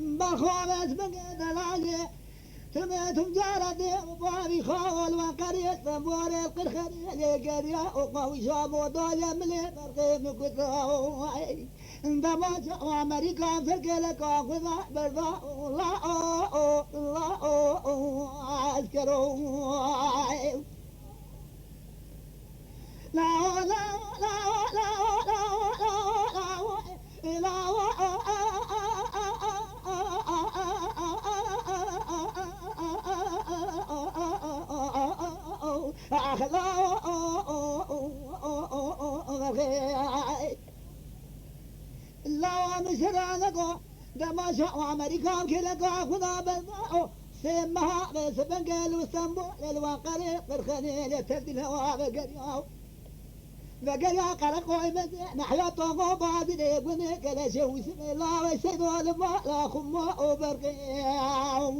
بخوابت بقد لاجي تميتم جاردي وبابي خال وقريت بوري القرخري قريا وقوي شابو دولة ملي برقيم كتراوي عندما جاء أمريكا فرقلك أخذ برضا الله عسكروا لا لا لا لا لا لا مشرانكو دما شاء أمريكا كلكا خدا بلداو سمها بس بنقل وسمبو للوقري قرخني لتبدي الهواء بقرياو بقريا قرقوي بدي نحيا طوغو بادي ليقوني كلا شو اسم الله ويسيدو لما لا خما وبرقياوي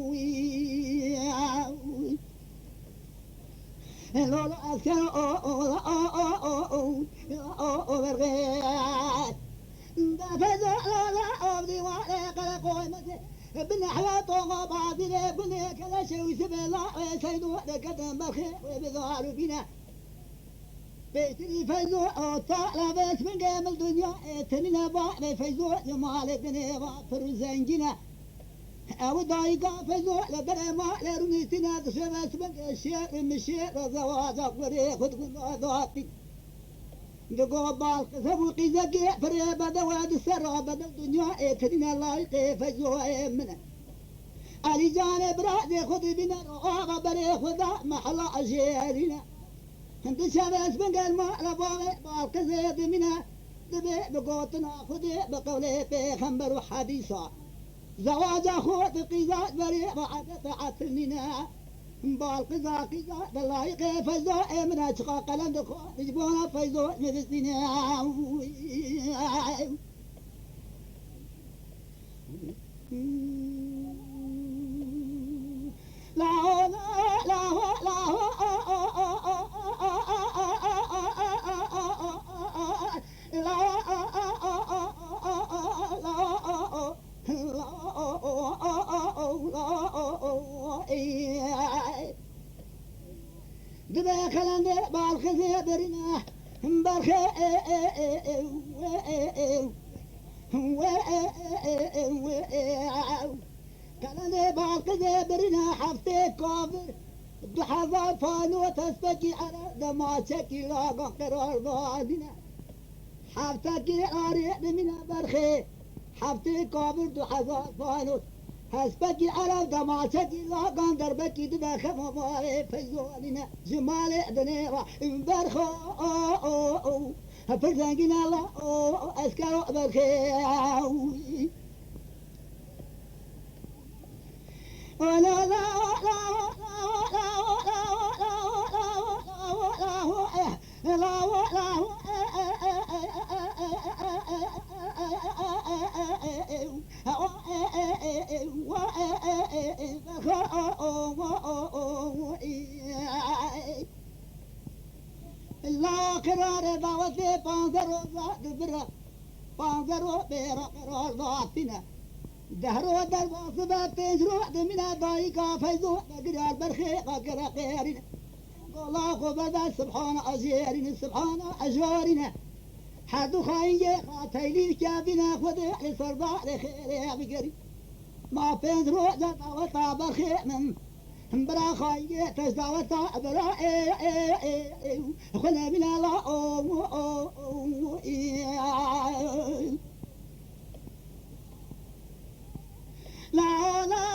لولا أسكر وبرقياوي فزع لا أبدي وعلي قلقوي مدي بنحيا طوغو بادي ليقوني كلا شو اسم الله ويسيدو لكتن بخير وبذار بنا بيتني فيزو طالع بس من قام الدنيا تنينا باع فيزو جمال بني وافر زنجنا او ضايقا فيزو لبرا ما لرنيتنا تشبس من الشيء مشي زواج اقوري خد ضاطي دقوا بالقسم وقيزقي فريبا دواد السراب الدنيا تنينا لايق فيزو منا علي جانب راسي خد بنا رغابة بري خدا محلا أجيرنا انت شابس من قال ما لبابي بالقزيد منها دبي بقوتنا خدي بقولي بخمبر وحديثا زواج اخو بقيزات بريء بعد تعتلنا بالقزا قزا دلايق فيزو امنا شقا قلم دخو يجبونا فيزو نفسنا لا لا لا دبا خلنا بالخزي برنا برخي كلنا بالخزي برنا حفتي كافر دحضا فانو تسبكي على دماشك لاقا قرار ضادنا حفتك أريد من برخي حفتي كافر دحضا فانو هسبكي على دماشك لاقا دربكي دبا خفافاري فيزوالنا جمالي دنيرا برخو فرزنقنا الله أسكروا برخي لا لا لا لا قرار دعوتي بانزرو ذات برا بانزرو بيرا قرار ذاتنا دهرو در واصبة تجرو دمنا ضايقا فيزو بقرار برخي قرار قيرنا قولا قبدا سبحان أجيرنا سبحان أجوارنا حدو خاينجي خاتيلي كابنا خذي لصربا لخيري بقري ما بينزرو دعوتا برخي من برا خاينجي تجدعوتا برا خلا من الله لا لا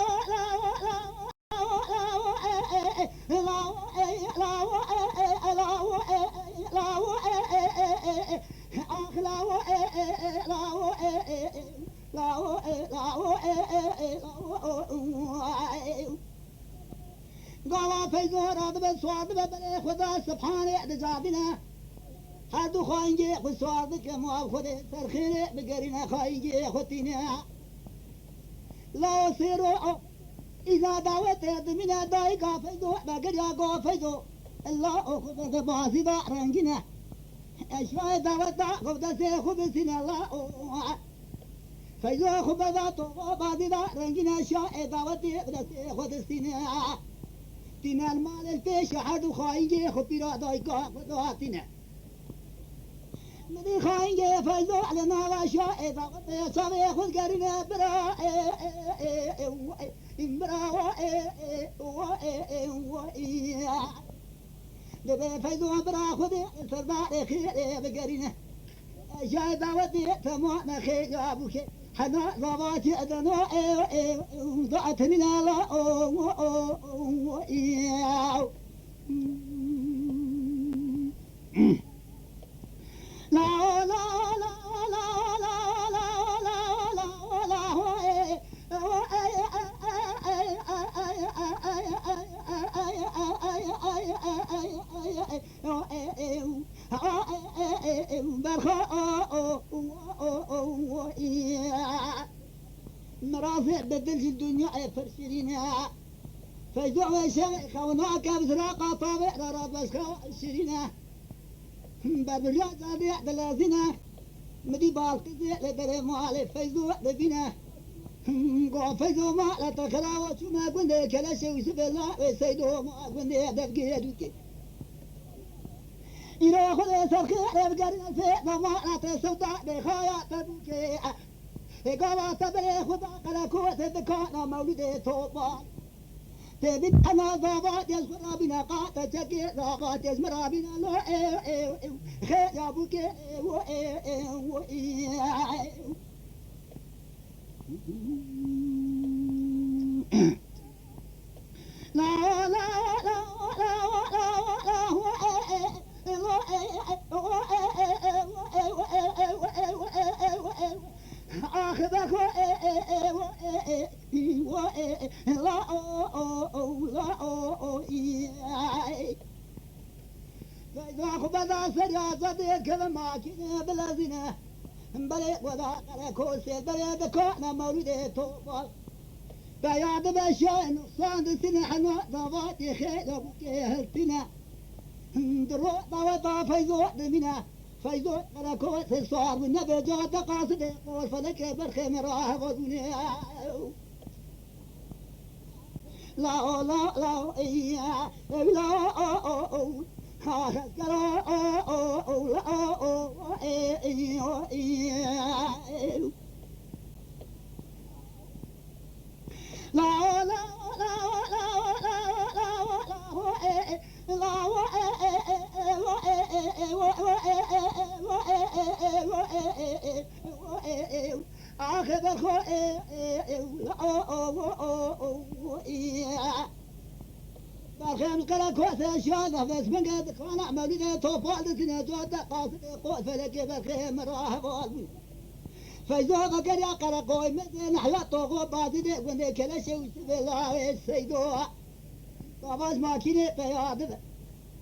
قال فيزور هذا بالسواد ببلي خدا سبحانه دجابنا هادو خاينجي خسواد كما خدي سرخيني بقرينا خاينجي خطينا لا سيرو إذا دعوت يدمنا دايقا فيزو بقريا قو فيزو الله أخذ بازي دا رنجنا أشفاء دعوت دا خبدا سيخو بسنا الله فیضو خوب بذات و بعضی دا رنگین شاء دعوتی بدست خود استینه تین المال الفیش حد و خواهینگه خود پیرا دایگاه خدواتینه مدی خواهینگه فیضو علنا و شاء دعوتی ساوی خود گرینه برا برا دبي فيضو برا خذ سردار خير بقرينه جاي دعوتي تمام خير يا ابوك حنا ضباتي ادنا ضعت من لا لا لا مرافع بدل الدنيا فرشرينها فيدعو شيخ وناك بزراقة طابع رابس شرينها باب الرياض هذه دلازنا مدي بالقضي لدري مالي فيدعو ببنا فيدعو ما لا تخراوة ما قلت كلا شيء سب الله ويسيدو ما قلت دفقي يدوك إذا أخذ سرخي بقرن الفيء ما لا تسودع بخايا تبوكي قال تبري خدا قلقوة بكانا مولد توبان تبين أنا ضابط يزمر بنا قاطة جكي ضابط يزمر بنا لو خير يا بوكي لا لا لا آخذك فإذا خبذا سرياسة كذا ما كنا بلازنا بلي وذا قلقو سيد بلي بكونا مولد توبال بياد بشاء نقصان دسنا حنا ضباطي خير بكي هلتنا درو ضوطا فيزو دمنا فيزو قلقو سيصار والنبي جات قاصد يقول فلك برخي مراه غضوني لا لا لا إياه لا برخيم قلق كوثة شاذة بس من قد كان عملي توفال تنجوت قاصد قوت فلك برخيم راهب والبي فإذا بقر يا قلقوي مثل حياته وبعد وندي كل شيء وسب الله السيدوها طبعا ما كني بياد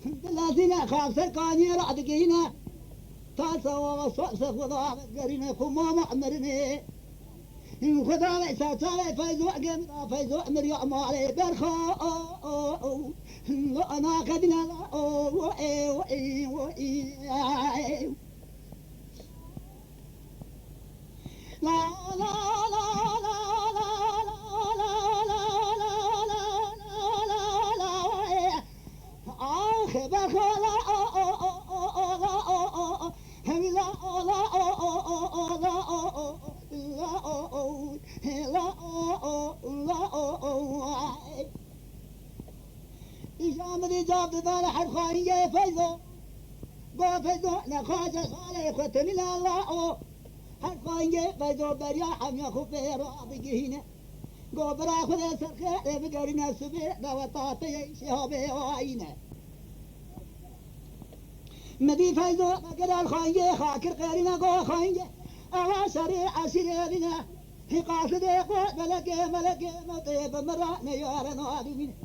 الذين خاصة كاني رعدقينا تاسوا وصوص خضار قرينا خمام عمرني خدا ساتاي فايزو قم فايزو امر يا مالي برخا انا قدنا لا لا لا لا إجامة جاب دار حرخانية فيزو قو فيزو نخاش خالي ختم الله حرخانية فيزو بريا حم يخو في رابقي هنا قو برا خذ سرخي بقرنا سبي دوطاتي شهابي وعينه مدي فيزو بقر الخانية خاكر قيرنا قو خانية أوا سريع سريرنا هي قاصد قوت ملك مطيب مرأنا يارنا عدوين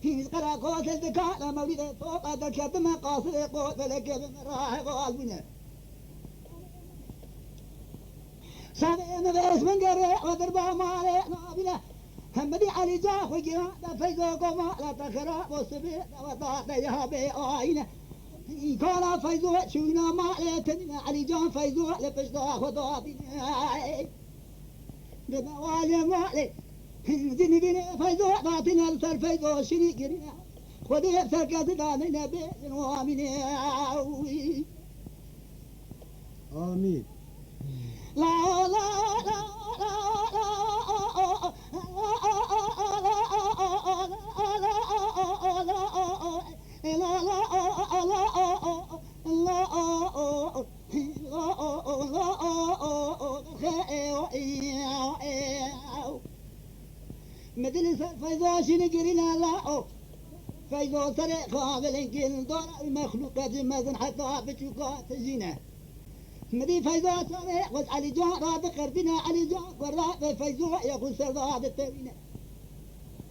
هي قرا قوت الذكاء مولد فوق ذكرت ما قاصد قوت ملك مرأة قالبنا سامعنا بس من قرأ وضربا مالي نابنا همدي علي جاخ وجينا فيزو قوما لا تخرا وصبي وطاق يهابي آينا كان فيزو شونا مالي تنين علي جان فيزو لفشتا خطاطينا بوالي مالي ديني ديني فايدو باطنا الفايدو شري قرينا خذي سرقة دامنا بين وامني آمين. لا لا لا مدرسة فايزة شنقرنا لا فايزة سرق قابل إنكين دور المخلوقات مازن حتى بتشوكات زينة مدي فايزة سرق قد علي جان راب قردنا علي جان قراب فايزة يقول سراد التوينة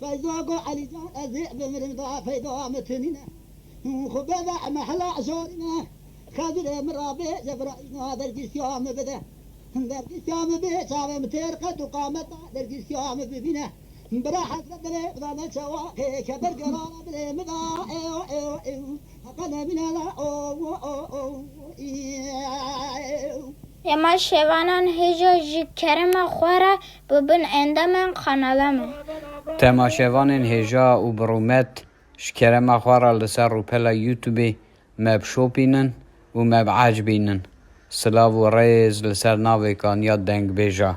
فايزة قو علي جان أزيء بمرمضا فايزة متنينة خبذا محلا شورنا خاذر مرابي جبرائنا درجي سيام بده درجي سيام بيه شاب متير قد قامت درجي سيام ببينه براحة بدري بدنا شواقي كبر قرار بدري مدا ايو ايو ايو حقنا من لا او او يما شوانان هجا جكرم خوارا ببن اندمن قنالمه تماشاوانên hêja û birûmet ji kerema xwe re li ser rûpela YouTubeê me bişopînin û me biecbînin. Silav û rêz li ser navê Kanya Dengbêja.